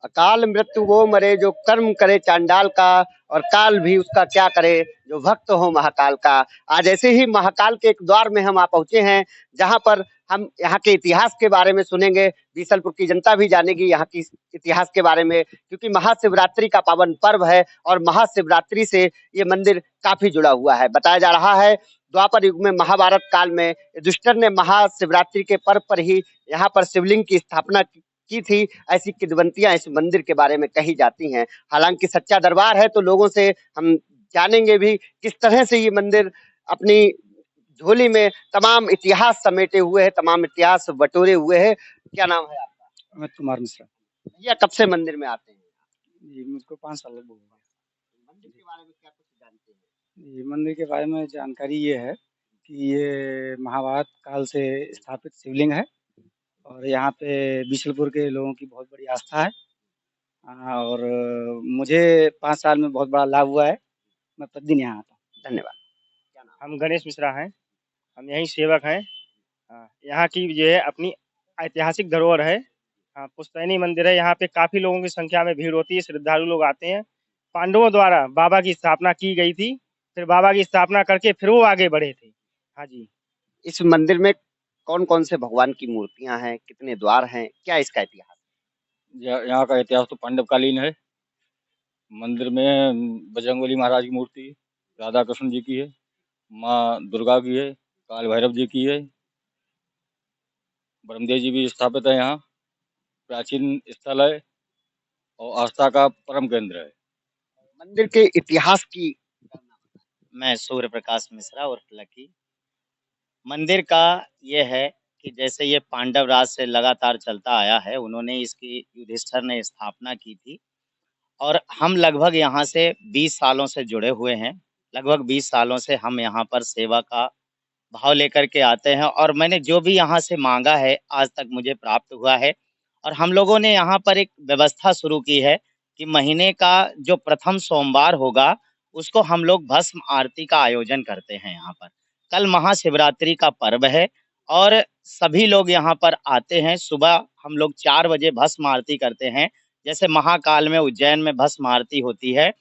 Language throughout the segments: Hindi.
अकाल मृत्यु वो मरे जो कर्म करे चांडाल का, और काल भी उसका क्या करे जो भक्त हो महाकाल का। आज ऐसे ही महाकाल के एक द्वार में हम आ पहुंचे हैं, जहां पर हम यहाँ के इतिहास के बारे में सुनेंगे। बीसलपुर की जनता भी जानेगी यहाँ की इतिहास के बारे में, क्योंकि महाशिवरात्रि का पावन पर्व है और महाशिवरात्रि से ये मंदिर काफी जुड़ा हुआ है। बताया जा रहा है द्वापर युग में, महाभारत काल में युधिष्ठिर ने महाशिवरात्रि के पर्व पर ही यहाँ पर शिवलिंग की स्थापना की थी। ऐसी किंवदंतियां इस मंदिर के बारे में कही जाती हैं। हालांकि सच्चा दरबार है तो लोगों से हम जानेंगे भी किस तरह से ये मंदिर अपनी झोली में तमाम इतिहास समेटे हुए है, तमाम इतिहास बटोरे हुए है। क्या नाम है आपका? अमित कुमार मिश्रा। भैया कब से मंदिर में आते हैं? जी, मुझको 5 साल लगभग हो गए। मंदिर के बारे में क्या कुछ जानते हैं? जी, मंदिर के बारे में जानकारी ये है कि ये महाभारत काल से स्थापित शिवलिंग है और यहाँ पे बीसलपुर के लोगों की बहुत बड़ी आस्था है। और मुझे 5 साल में बहुत बड़ा लाभ हुआ है। मैं प्रतिदिन यहाँ आता हूँ। धन्यवाद। क्या नाम? हम गणेश मिश्रा हैं, हम यहीं सेवक हैं। यहाँ की जो है अपनी ऐतिहासिक धरोहर है। पुश्तैनी मंदिर है, यहाँ पे काफ़ी लोगों की संख्या में भीड़ होती है, श्रद्धालु लोग आते हैं। पांडवों द्वारा बाबा की स्थापना की गई थी, फिर बाबा की स्थापना करके फिर वो आगे बढ़े थे। हाँ जी। इस मंदिर में कौन कौन से भगवान की मूर्तियां हैं, कितने द्वार हैं, क्या इसका इतिहास? यहाँ का इतिहास तो पांडवकालीन है। मंदिर में बजरंगबली महाराज की मूर्ति, राधा कृष्ण जी की है, माँ दुर्गा की है, काल भैरव जी की है, ब्रह्मदेव जी भी स्थापित है। यहाँ प्राचीन स्थल है और आस्था का परम केंद्र है। मंदिर के इतिहास की? मैं सूर्य प्रकाश मिश्रा और लकी। मंदिर का ये है कि जैसे ये पांडव राज से लगातार चलता आया है, उन्होंने इसकी युधिष्ठिर ने स्थापना की थी और हम लगभग यहाँ से 20 सालों से जुड़े हुए हैं। लगभग 20 सालों से हम यहाँ पर सेवा का भाव लेकर के आते हैं और मैंने जो भी यहाँ से मांगा है आज तक मुझे प्राप्त हुआ है। और हम लोगों ने यहाँ पर एक व्यवस्था शुरू की है कि महीने का जो प्रथम सोमवार होगा उसको हम लोग भस्म आरती का आयोजन करते हैं यहाँ पर। कल महाशिवरात्रि का पर्व है और सभी लोग यहाँ पर आते हैं। सुबह हम लोग 4 बजे भस्म आरती करते हैं, जैसे महाकाल में उज्जैन में भस्म आरती होती है,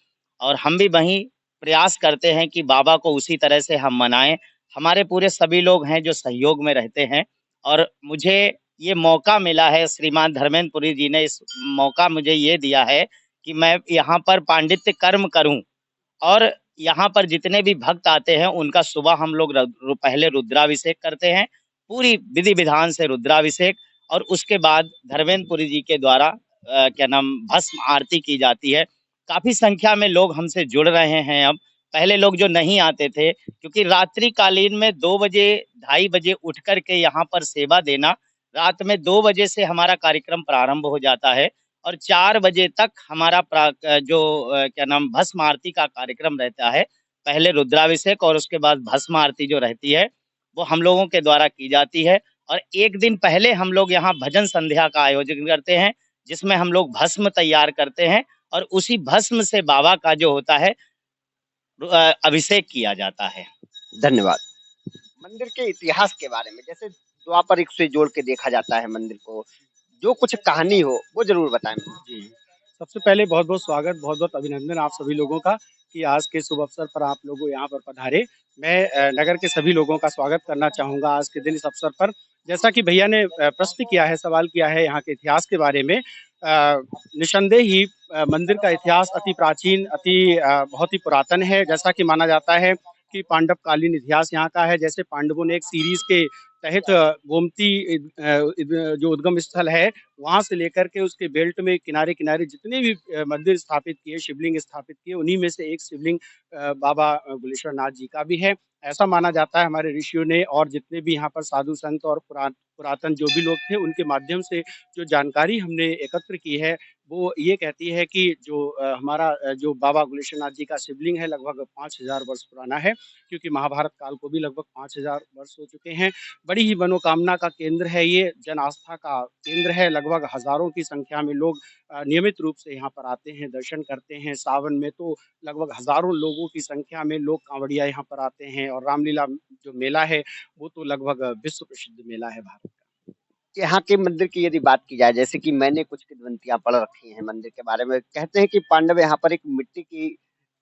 और हम भी वहीं प्रयास करते हैं कि बाबा को उसी तरह से हम मनाएं। हमारे पूरे सभी लोग हैं जो सहयोग में रहते हैं और मुझे ये मौका मिला है, श्रीमान धर्मेंद्र पुरी जी ने इस मौका मुझे ये दिया है कि मैं यहाँ पर पांडित्य कर्म करूं और यहाँ पर जितने भी भक्त आते हैं उनका सुबह हम लोग पहले रुद्राभिषेक करते हैं, पूरी विधि विधान से रुद्राभिषेक, और उसके बाद धर्मेंद्र पुरी जी के द्वारा क्या नाम भस्म आरती की जाती है। काफी संख्या में लोग हमसे जुड़ रहे हैं अब। पहले लोग जो नहीं आते थे, क्योंकि रात्रि कालीन में 2 बजे 2:30 बजे उठ करके यहाँ पर सेवा देना, रात में 2 बजे से हमारा कार्यक्रम प्रारंभ हो जाता है और 4 बजे तक हमारा क्या नाम भस्म आरती का कार्यक्रम रहता है। पहले रुद्राभिषेक और उसके बाद भस्म आरती जो रहती है वो हम लोगों के द्वारा की जाती है। और एक दिन पहले हम लोग यहाँ भजन संध्या का आयोजन करते हैं, जिसमें हम लोग भस्म तैयार करते हैं और उसी भस्म से बाबा का जो होता है अभिषेक किया जाता है। धन्यवाद। मंदिर के इतिहास के बारे में, जैसे द्वापर युग से जोड़ के देखा जाता है मंदिर को, जो कुछ कहानी हो वो जरूर बताएं। जी, सबसे पहले बहुत-बहुत स्वागत, बहुत-बहुत अभिनंदन आप सभी लोगों का कि आज के शुभ अवसर पर आप लोग यहाँ पर पधारे। मैं नगर के सभी लोगों का स्वागत करना चाहूँगा आज के दिन इस अवसर पर। जैसा कि भैया ने प्रश्न किया है, सवाल किया है यहाँ के इतिहास के बारे में, निस्संदेह ही मंदिर का इतिहास अति प्राचीन, बहुत ही पुरातन है। जैसा कि माना जाता है कि पांडवकालीन इतिहास यहाँ का है। जैसे पांडवों ने एक सीरीज़ के तहत गोमती जो उद्गम स्थल है, वहाँ से लेकर के उसके बेल्ट में किनारे-किनारे जितने भी मंदिर स्थापित किए, शिवलिंग स्थापित किए, उन्हीं में से एक शिवलिंग बाबा गुलेश्वर नाथ जी का भी है। ऐसा माना जाता है हमारे ऋषियों ने, और जितने भी यहाँ पर साधु संत और पुरातन जो भी लोग थे, उनके माध्यम से जो जानकारी हमने एकत्र की है, वो ये कहती है कि जो हमारा जो बाबा गुलेश्वर नाथ जी का शिवलिंग है, लगभग 5000 वर्ष पुराना है, क्योंकि महाभारत काल को भी लगभग 5000 वर्ष हो चुके हैं। बड़ी ही मनोकामना का केंद्र है ये, जन आस्था का केंद्र है। लगभग हज़ारों की संख्या में लोग नियमित रूप से यहाँ पर आते हैं, दर्शन करते हैं। सावन में तो लगभग हज़ारों लोगों की संख्या में लोग कांवड़िया यहाँ पर आते हैं, और रामलीला जो मेला है, वो तो लगभग विश्व प्रसिद्ध मेला है भारत का। यहाँ के मंदिर की यदि बात की जाए, जैसे कि मैंने कुछ किंवदंतियां पढ़ रखी हैं मंदिर के बारे में। कहते हैं कि पांडव यहाँ पर एक मिट्टी की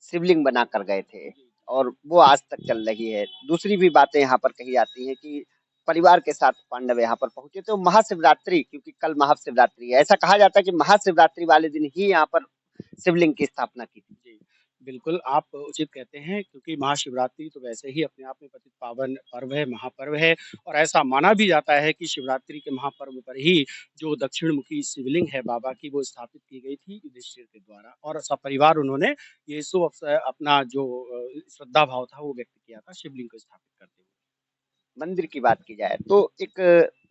शिवलिंग बना कर गए थे और वो आज तक चल रही है। दूसरी भी बातें यहाँ पर कही जाती हैं कि परिवार के साथ पांडव यहाँ पर पहुंचे थे। महाशिवरात्रि, क्योंकि कल महाशिवरात्रि है, ऐसा कहा जाता है कि महाशिवरात्रि वाले दिन ही यहाँ पर शिवलिंग की स्थापना की थी। जी, बिल्कुल आप उचित कहते हैं क्योंकि महाशिवरात्रि तो वैसे ही अपने आप में पतित पावन पर्व है, महापर्व है और ऐसा माना भी जाता है कि शिवरात्रि के महापर्व पर ही जो दक्षिणमुखी शिवलिंग है बाबा की वो स्थापित की गई थी युधिष्ठिर के द्वारा और सपरिवार उन्होंने ये शुभ अवसर अपना जो श्रद्धा भाव था वो व्यक्त किया था शिवलिंग को स्थापित करते हुए। मंदिर की बात की जाए तो एक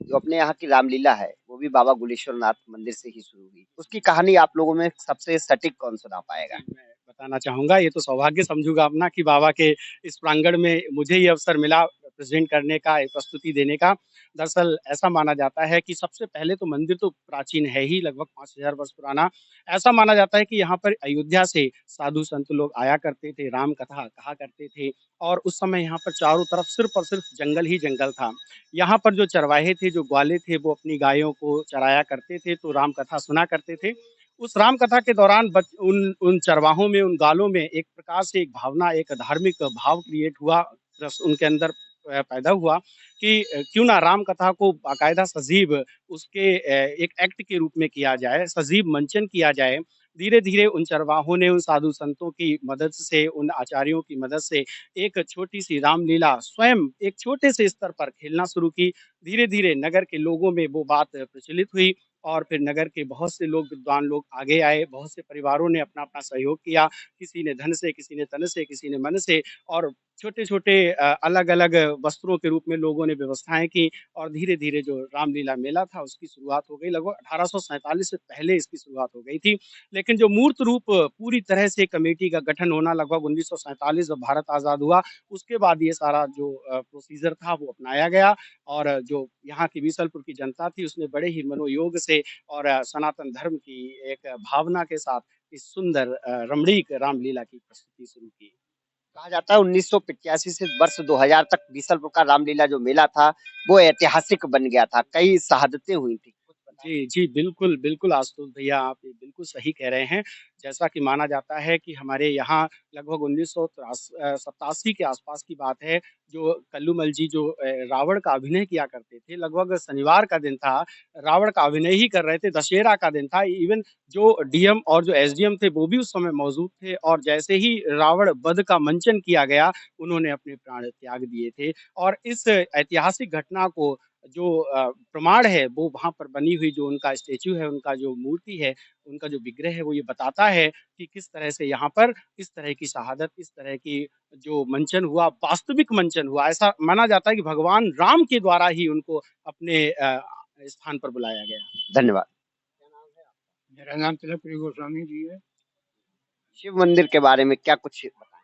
जो अपने यहाँ की रामलीला है वो भी बाबा गुलेश्वर नाथ मंदिर से ही शुरू हुई। उसकी कहानी आप लोगों में सबसे सटीक कौन सुना पाएगा? जी, मैं बताना चाहूँगा, ये तो सौभाग्य समझूँगा अपना कि बाबा के इस प्रांगण में मुझे ये अवसर मिला प्रेज़ेंट करने का, एक प्रस्तुति देने का। दरअसल ऐसा माना जाता है कि सबसे पहले तो मंदिर तो प्राचीन है ही, लगभग 5000 वर्ष पुराना। ऐसा माना जाता है कि यहाँ पर अयोध्या से साधु-संत लोग आया करते थे, राम कथा कहा करते थे और उस समय यहाँ पर चारों तरफ सिर्फ़ और सिर्फ़ जंगल ही जंगल था। यहाँ पर जो चरवाहे थे, जो ग्वाले थे, वो अपनी गायों को चराया करते थे, तो राम कथा सुना करते थे। उस राम कथा के दौरान उन चरवाहों में, उन गालों में एक प्रकार से एक भावना, एक धार्मिक भाव क्रिएट हुआ, रस उनके अंदर पैदा हुआ कि क्यों ना राम कथा को बाकायदा सजीव उसके एक एक्ट के रूप में किया जाए, सजीव मंचन किया जाए। धीरे-धीरे उन चरवाहों ने, उन साधु संतों की मदद से, उन आचार्यों की मदद से एक छोटी-सी रामलीला स्वयं एक छोटे से स्तर पर खेलना शुरू की। धीरे-धीरे नगर के लोगों में वो बात प्रचलित हुई और फिर नगर के बहुत से लोग विद्वान लोग आगे आए, बहुत से परिवारों ने अपना-अपना सहयोग किया, किसी ने धन से, किसी ने तन से, किसी ने मन से और छोटे-छोटे अलग-अलग वस्त्रों के रूप में लोगों ने व्यवस्थाएँ की और धीरे-धीरे जो रामलीला मेला था उसकी शुरुआत हो गई। लगभग 1847 से पहले इसकी शुरुआत हो गई थी। लेकिन जो मूर्त रूप पूरी तरह से कमेटी का गठन होना लगभग 1947 जब भारत आज़ाद हुआ, उसके बाद ये सारा जो प्रोसीजर था वो अपनाया गया और जो यहाँ की बीसलपुर की जनता थी उसने बड़े ही मनोयोग से और सनातन धर्म की एक भावना के साथ इस सुंदर रमणीक रामलीला की प्रस्तुति शुरू की। कहा जाता है 1985 से वर्ष 2000 तक बीसलपुर का रामलीला जो मेला था वो ऐतिहासिक बन गया था। कई शहादतें हुई थी। कुछ बताएं? जी, जी, बिल्कुल, बिल्कुल आशुतोष भैया आप ये बिल्कुल सही कह रहे हैं। जैसा कि माना जाता है कि हमारे यहाँ लगभग 87 के आसपास की बात है, जो कल्लूमल जी जो रावण का अभिनय किया करते थे, लगभग शनिवार का दिन था, रावण का अभिनय ही कर रहे थे, दशहरा का दिन था। इवन जो डीएम और जो एसडीएम थे, वो भी उस समय मौजूद थे और जैसे ही रावण वध का मंचन किया गया, उन्होंने अपने प्राण त्याग दिए थे और इस ऐतिहासिक घटना को जो प्रमाण है वो वहाँ पर बनी हुई जो उनका स्टैच्यू है, उनका जो मूर्ति है, उनका जो विग्रह है वो ये बताता है कि किस तरह से यहाँ पर इस तरह की शहादत, इस तरह की जो मंचन हुआ, वास्तविक मंचन हुआ। ऐसा माना जाता है कि भगवान राम के द्वारा ही उनको अपने स्थान पर बुलाया गया। धन्यवाद। मेरा नाम तिलक प्रिय गोस्वामी जी है। शिव मंदिर के बारे में क्या कुछ बताएं?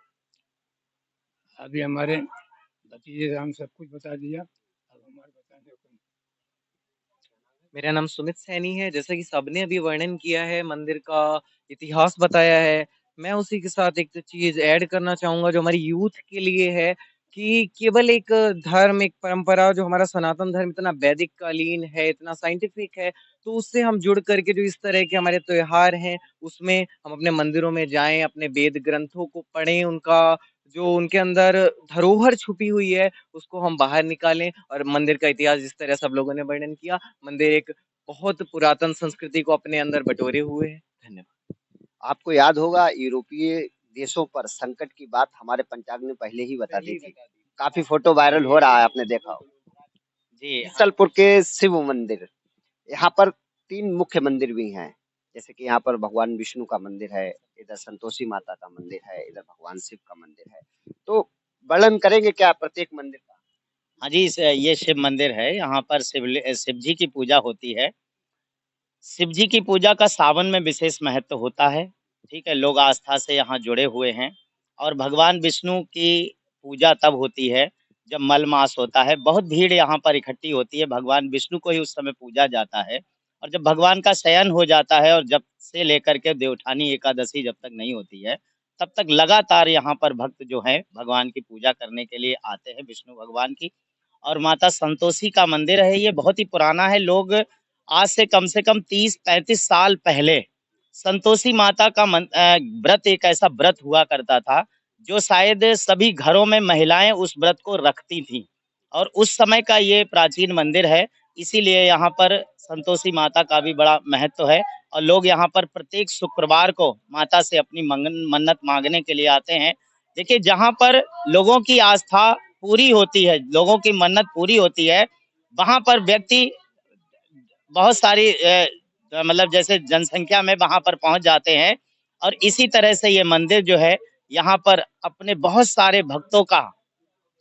अभी हमारे भतीजे राम सब कुछ बता दिया, अब हमारे बताने को मेरा नाम सुमित सैनी है। जैसा कि सबने अभी वर्णन किया है, मंदिर का इतिहास बताया है, मैं उसी के साथ एक चीज ऐड करना चाहूंगा जो हमारी यूथ के लिए है कि केवल एक धर्म, एक परंपरा जो हमारा सनातन धर्म इतना वैदिक कालीन है, इतना साइंटिफिक है, तो उससे हम जुड़ करके जो इस तरह के हमारे त्योहार हैं उसमें हम अपने मंदिरों में जाएं, अपने वेद ग्रंथों को पढ़ें, उनका जो उनके अंदर धरोहर छुपी हुई है उसको हम बाहर निकालें। और मंदिर का इतिहास जिस तरह सब लोगों ने वर्णन किया, मंदिर एक बहुत पुरातन संस्कृति को अपने अंदर बटोरे हुए है। धन्यवाद। आपको याद होगा यूरोपीय देशों पर संकट की बात हमारे पंचांग ने पहले ही बता दी थी। काफी फोटो वायरल हो रहा है, आपने देखा होगा। जी, बीसलपुर के शिव मंदिर, यहाँ पर 3 मुख्य मंदिर भी हैं। जैसे कि यहाँ पर भगवान विष्णु का मंदिर है, इधर संतोषी माता का मंदिर है, इधर भगवान शिव का मंदिर है। तो वर्णन करेंगे क्या प्रत्येक मंदिर का? हाँ जी, ये शिव मंदिर है। यहाँ पर शिव जी की पूजा होती है। शिव जी की पूजा का सावन में विशेष महत्व होता है। ठीक है, लोग आस्था से यहाँ जुड़े हुए हैं और भगवान विष्णु की पूजा तब होती है जब मल मास होता है। बहुत भीड़ यहाँ पर इकट्ठी होती है। भगवान विष्णु को ही उस समय पूजा जाता है और जब भगवान का शयन हो जाता है और जब से लेकर के देवउठानी एकादशी जब तक नहीं होती है, तब तक लगातार यहाँ पर भक्त जो हैं भगवान की पूजा करने के लिए आते हैं, विष्णु भगवान की। और माता संतोषी का मंदिर है। ये बहुत ही पुराना है। लोग आज से कम 30-35 साल पहले संतोषी माता का व्रत, एक ऐसा व्रत हुआ करता था जो शायद सभी घरों में महिलाएं उस व्रत को रखती थीं, और उस समय का ये प्राचीन मंदिर है। इसीलिए यहाँ पर संतोषी माता का भी बड़ा महत्व है, और लोग यहाँ पर प्रत्येक शुक्रवार को माता से अपनी मन्नत मांगने के लिए आते हैं। देखिए, जहाँ पर लोगों की आस्था पूरी होती है, लोगों की मन्नत पूरी होती है, वहां पर व्यक्ति बहुत सारी मतलब जैसे जनसंख्या में वहां पर पहुंच जाते हैं। और इसी तरह से ये मंदिर जो है, यहाँ पर अपने बहुत सारे भक्तों का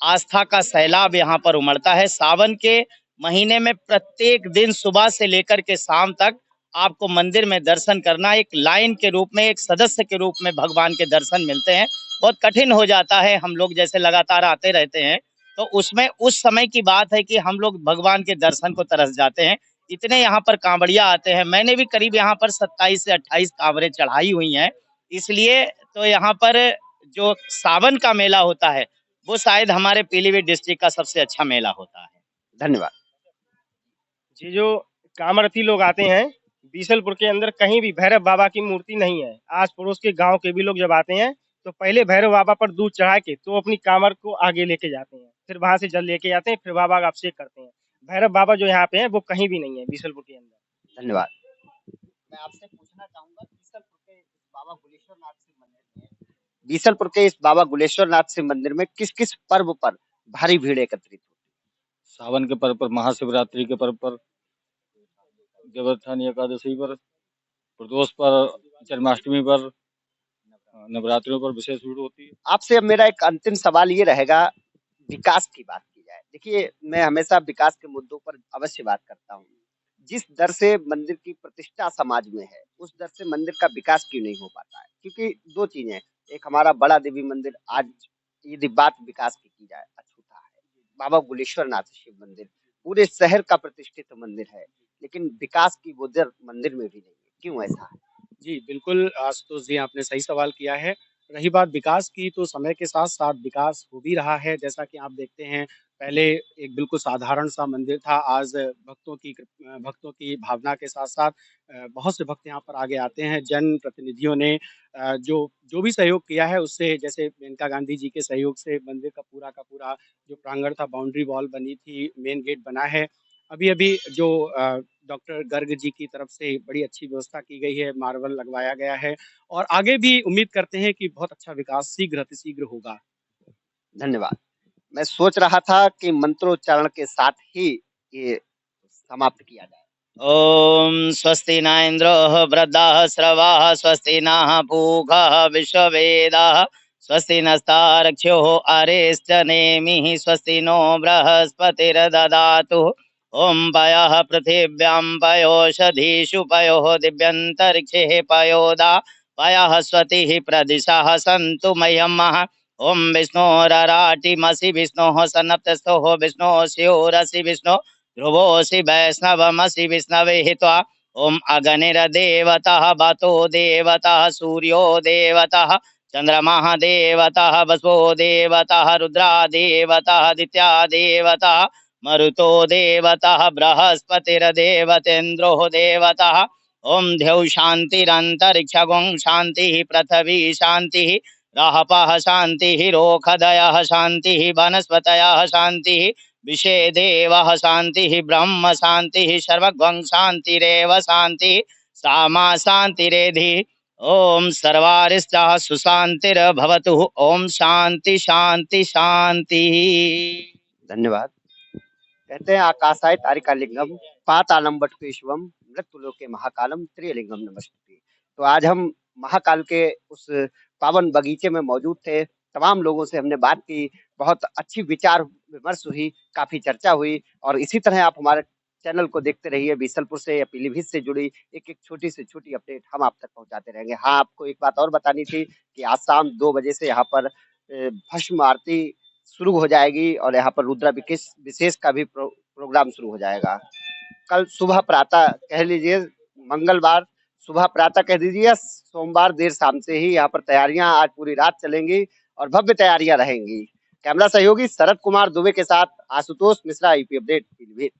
आस्था का सैलाब यहाँ पर उमड़ता है। सावन के महीने में प्रत्येक दिन सुबह से लेकर के शाम तक आपको मंदिर में दर्शन करना, एक लाइन के रूप में, एक सदस्य के रूप में भगवान के दर्शन मिलते हैं। बहुत कठिन हो जाता है, हम लोग जैसे लगातार आते रहते हैं तो उसमें उस समय की बात है कि हम लोग भगवान के दर्शन को तरस जाते हैं। इतने यहाँ पर कांवड़िया आते हैं। मैंने भी करीब यहाँ पर 27 से 28 कांवड़े चढ़ाई हुई हैं। इसलिए तो यहाँ पर जो सावन का मेला होता है वो शायद हमारे पीलीभीत डिस्ट्रिक्ट का सबसे अच्छा मेला होता है। धन्यवाद। जी, जो कामरथी लोग आते हैं, बीसलपुर के अंदर कहीं भी भैरव बाबा की मूर्ति नहीं है। आस पड़ोस के गांव के भी लोग जब आते हैं तो पहले भैरव बाबा पर दूध चढ़ा के तो अपनी कामर को आगे लेके जाते हैं, फिर वहां से जल लेके आते हैं, फिर बाबा का अभिषेक करते हैं। भैरव बाबा जो यहाँ पे है वो कहीं भी नहीं है बीसलपुर के अंदर। धन्यवाद। मैं आपसे पूछना चाहूंगा, बीसलपुर के इस बाबा गुलेश्वर नाथ शिव मंदिर में किस किस पर्व पर भारी भीड़ एकत्रित होती सावन के पर्व पर, महाशिवरात्रि के पर्व पर, देवोत्थानी एकादशी पर, प्रदोष पर, जन्माष्टमी पर, नवरात्रियों पर विशेष भीड़ होती है। है? आपसे अब मेरा एक अंतिम सवाल ये रहेगा, विकास की बात की जाए। देखिए, मैं हमेशा विकास के मुद्दों पर अवश्य बात करता हूँ। जिस दर से मंदिर की प्रतिष्ठा समाज में है, उस दर से मंदिर का विकास क्यों नहीं हो पाता है? क्योंकि दो चीजें हैं, एक हमारा बड़ा देवी मंदिर, आज यदि बात विकास की जाए, अछूता है। बाबा गुलेश्वर नाथ शिव मंदिर पूरे शहर का प्रतिष्ठित मंदिर है, लेकिन विकास की वो दर मंदिर में भी नहीं है। क्यों ऐसा है? जी, बिल्कुल आशुतोष जी, आपने सही सवाल किया है। रही बात विकास की, तो समय के साथ-साथ विकास हो भी रहा है। जैसा कि आप देखते हैं, पहले एक बिल्कुल साधारण-सा मंदिर था, आज भक्तों की भावना के साथ-साथ बहुत से भक्त यहाँ पर आगे आते हैं। जनप्रतिनिधियों ने जो जो भी सहयोग किया है, उससे, जैसे मेनका गांधी जी के सहयोग से मंदिर का पूरा जो प्रांगण था, बाउंड्री वॉल बनी थी, मेन गेट बना है। अभी-अभी जो डॉक्टर गर्ग जी की तरफ से बड़ी अच्छी व्यवस्था की गई है, मार्बल लगवाया गया है, और आगे भी उम्मीद करते हैं कि बहुत अच्छा विकास शीघ्र अतिशीघ्र होगा। धन्यवाद। मैं सोच रहा था कि मंत्रोच्चारण के साथ ही ये समाप्त किया जाए। ओम स्वस्ति न इंद्रो वृद्धः श्रवाः, स्वस्ति नः पूगः विश्ववेदाः, स्वस्ति नस्तार्क्ष्यो अरिष्टनेमिः, स्वस्ति नो बृहस्पतिर्ददातु। ओम पयः पृथिव्यां पयोषधीषु पयोः, दिव्यन्तरिक्षे पयोदा पयः, स्वतिः प्रदिशः सन्तु मह्यमः। ओम विष्णोरराटिमसि विष्णोः सन्नप्तस्थो विष्णोः स्योरसि विष्णो ध्रुवोऽसि वैष्णवमसि विष्णवे त्वा। ओम अगनिर्देवतः वतो देवतः, सूर्यो देवतः, चंद्रमा देवतः, वसो देवतः, रुद्रा देवतः, आदित्या देवतः, मरुतो देवतः, बृहस्पतिर्देवतेन्द्रो देवतः। ओम द्यौ शान्तिरन्तरिक्षगुं शान्तिः, पृथिवी शान्तिः, रापः शान्तिः, रोखदयः शान्तिः, वनस्पतयः शान्तिः, विषे देवः शान्तिः, ब्रह्म शान्तिः, सर्वगं शान्तिरेव शान्तिः, सामा शान्तिरेधि। ओम सर्वारिष्टः सुशान्तिर्भवतु। ओम शांति शांति शांति। धन्यवाद। कहते हैं, आकाशाय तारिकालिंगम पातालम वटकेशवम मृत्युलोके महाकालम त्रिलिंगम नमस्ते। तो आज हम महाकाल के उस पावन बगीचे में मौजूद थे। तमाम लोगों से हमने बात की, बहुत अच्छी विचार विमर्श हुई, काफी चर्चा हुई। और इसी तरह आप हमारे चैनल को देखते रहिए। बीसलपुर से या पीलीभीत से जुड़ी एक एक छोटी से छोटी अपडेट हम आप तक पहुंचाते रहेंगे। हाँ, आपको एक बात और बतानी थी कि आज शाम 2 बजे से यहाँ पर भस्म आरती शुरू हो जाएगी, और यहाँ पर रुद्राभिषेक विशेष का भी प्रोग्राम शुरू हो जाएगा। कल सुबह प्रातः कह लीजिए, मंगलवार सुबह प्रातः कह दीजिए, सोमवार देर शाम से ही यहाँ पर तैयारियां आज पूरी रात चलेंगी और भव्य तैयारियां रहेंगी। कैमरा सहयोगी शरद कुमार दुबे के साथ आशुतोष मिश्रा, यूपी अपडेट पीलीभीत।